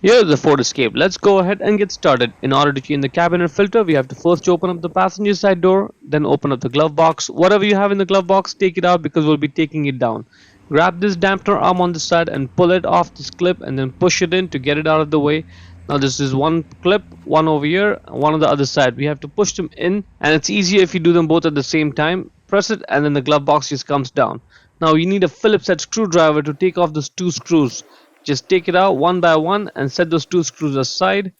Here's the Ford Escape. Let's go ahead and get started. In order to change the cabinet filter, we have to first open up the passenger side door, then open up the glove box. Whatever you have in the glove box, take it out because we'll be taking it down. Grab this dampener arm on the side and pull it off this clip and then push it in to get it out of the way. Now this is one clip, one over here, one on the other side. We have to push them in, and it's easier if you do them both at the same time. Press it and then the glove box just comes down. Now you need a Phillips head screwdriver to take off those two screws. Just take it out one by one and set those two screws aside.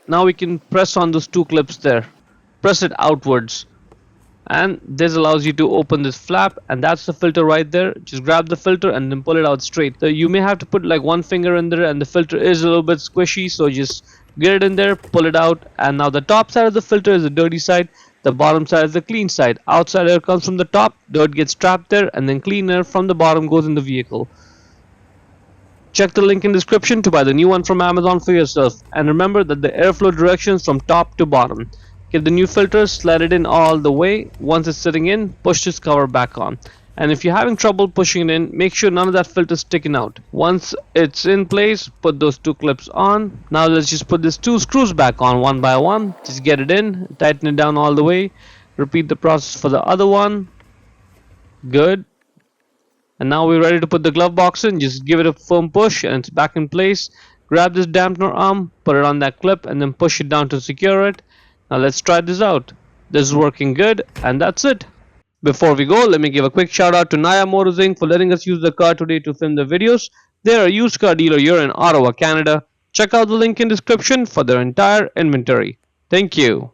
Now we can press on those two clips there. Press it outwards. And this allows you to open this flap, and that's the filter right there. Just grab the filter and then pull it out straight. So you may have to put like one finger in there, and the filter is a little bit squishy, so just get it in there, pull it out. And now the top side of the filter is the dirty side, the bottom side is the clean side. Outside air comes from the top, dirt gets trapped there, and then clean air from the bottom goes in the vehicle. Check the link in description to buy the new one from Amazon for yourself, and remember that the airflow directions from top to bottom. Get the new filter, slide it in all the way. Once it's sitting in, push this cover back on. And if you're having trouble pushing it in, make sure none of that filter is sticking out. Once it's in place, put those two clips on. Now let's just put these two screws back on one by one. Just get it in, tighten it down all the way. Repeat the process for the other one. Good. And now we're ready to put the glove box in. Just give it a firm push and it's back in place. Grab this dampener arm, put it on that clip, and then push it down to secure it. Now let's try this out. This is working good, and that's it. Before we go, let me give a quick shout out to Naya Motors Inc. for letting us use the car today to film the videos. They're a used car dealer here in Ottawa, Canada. Check out the link in description for their entire inventory. Thank you.